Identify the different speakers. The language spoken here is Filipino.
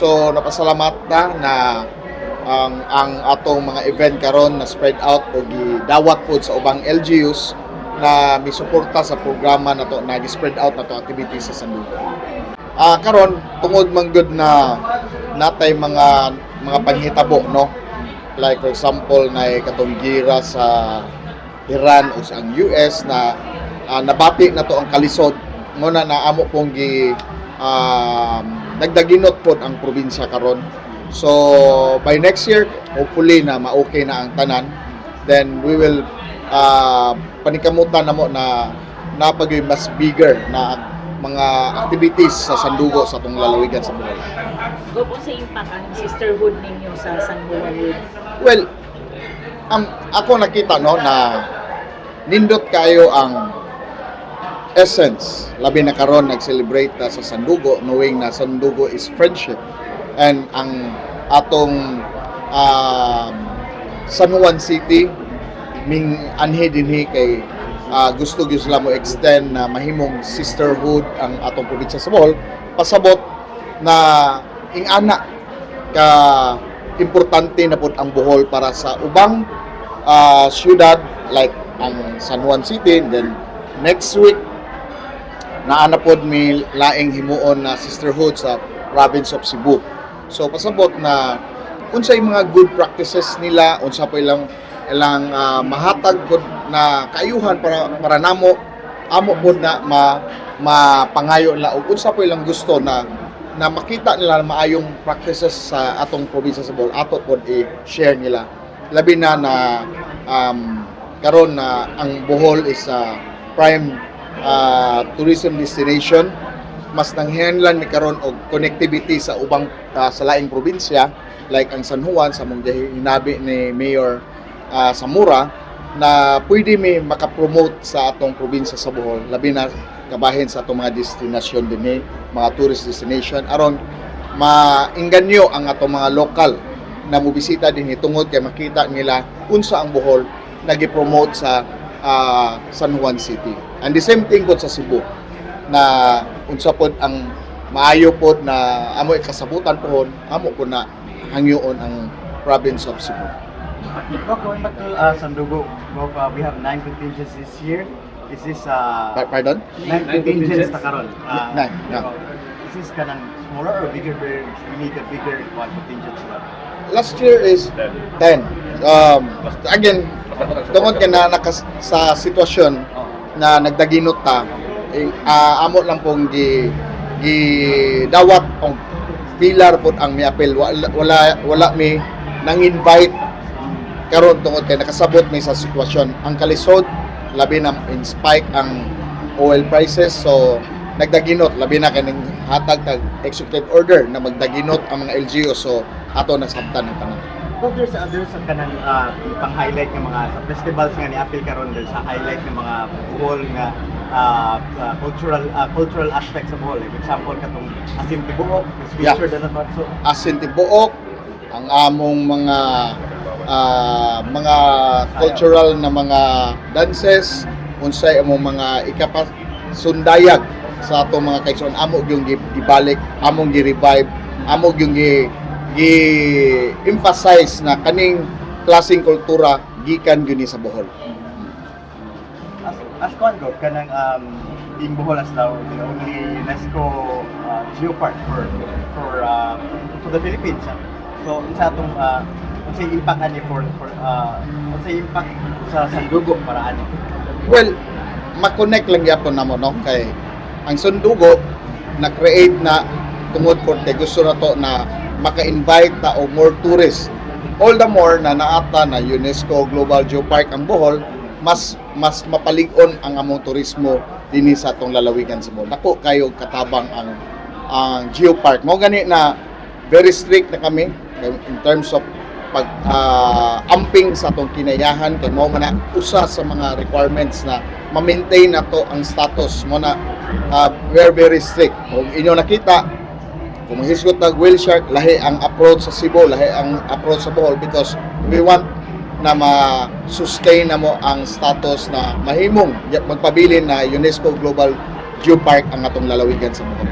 Speaker 1: So napasalamat na ang atong mga event karon na spread out o gidawat pod sa ubang LGUs na misuporta sa programa na to na gi-spread out na to activities sa Sandugo. Karon tungod man gud na natay mga panghitabo, no, like for example na katong gira sa Iran o sa US na nabati na to ang kalisod mo na naamo pong nagdaginot pod ang probinsya karon. So by next year hopefully na ma-okay na ang tanan, then we will panikamutan namo na napagay mas bigger na mga activities sa Sandugo sa atong lalawigan sa Bohol.
Speaker 2: Go po sa impact ang sisterhood ninyo sa Sandugo.
Speaker 1: Well, ako nakita no na nindot kayo ang essence labi na karon nag-celebrate sa Sandugo, knowing na Sandugo is friendship, and ang atong San Juan City ming anhi dinhi kay gusto gyud sila mo extend na mahimong sisterhood ang atong probinsya sa Bohol, pasabot na ingana ka importante na pud ang Bohol para sa ubang syudad like ang San Juan City. Then next week naana pod mi laing himuon na sisterhood sa province of Cebu. So pasabot na unsay mga good practices nila, unsa pa ilang mahatag pod na kaayuhan para namo amo pod na mapangayo nila ug unsa pa ilang gusto na makita nila na maayong practices sa atong probinsya sa Bohol, ato pod i-share nila. Labi na karon na ang Bohol is a prime tourism destination, mas nanghinahanglan ni karon og connectivity sa ubang sa laing probinsya like ang San Juan sa mong hinabi ni Mayor Zamora na pwede may makapromote sa atong probinsya sa Bohol, labi na kabahin sa atong mga destinasyon dinhi, mga tourist destination, aron mainganyo ang atong mga lokal na mobisita dinhi tungod kay makita nila unsa ang Bohol nagi-promote sa San Juan City. And the same thing po sa Cebu na unsa pod ang maayo pod na amo kasabutan pohon, amo po na hangyoon ang province of Cebu.
Speaker 3: Going back to Sandugo, we have 9 contingents this year. Is this
Speaker 1: Pardon?
Speaker 3: 9 contingents na karon?
Speaker 1: Nine, yeah.
Speaker 3: Is this kanang smaller or bigger? We need a bigger contingents.
Speaker 1: Last year is 10. Again, tungod kay na sa sitwasyon na nagdaginot ta, amo lang pong dawat ang pilar pod ang miapil, wala mi nang invite karon tungod kay nakasabot mi sa sitwasyon ang kalisod, labi na in spike ang oil prices, so nagdaginot labi na kaning hatag tag executive order na magdaginot ang mga LGU, so ato nasabtan ang tanan.
Speaker 3: So there's a kanang pang-highlight ng mga sa festivals nga ni-appeal karon, there's a highlight ng mga Bohol nga cultural aspects sa Bohol. Like example katong Asin Tibuok, is featured na naman. So
Speaker 1: Asin Tibuok, ang among mga cultural na mga dances, unsay among mga sundayag sa atong mga kaigsoon, amo yung gibalik, among gi-revive, amo yung gi-emphasize na kaning klaseng kultura gikan gyud sa Bohol.
Speaker 3: as Congo kanang being Bohol as now the only UNESCO geopark for the Philippines. So unsa atong unsay impact ani for unsay impact sa Sandugo para ani?
Speaker 1: Well, ma-connect lang yapon namo no kay ang Sandugo na-create na tungod for gusto na to na maka-invite ta og more tourists. All the more na naata na UNESCO Global Geopark ang Bohol, mas mapalig-on ang among turismo dinhi sa atong lalawigan sa Bohol. Dako kayo katabang ang geopark. Mo gani na very strict na kami in terms of pag amping sa atong kinayahan kay mo man usa sa mga requirements na ma-maintain nato ang status mo na we're very strict. Kung inyo nakita kung mahisgot na whale shark, lahi ang approach sa Cebu, lahi ang approach sa Bohol, because we want na ma-sustain na mo ang status na mahimong magpabilin na UNESCO Global Geopark ang atong lalawigan sa Bohol.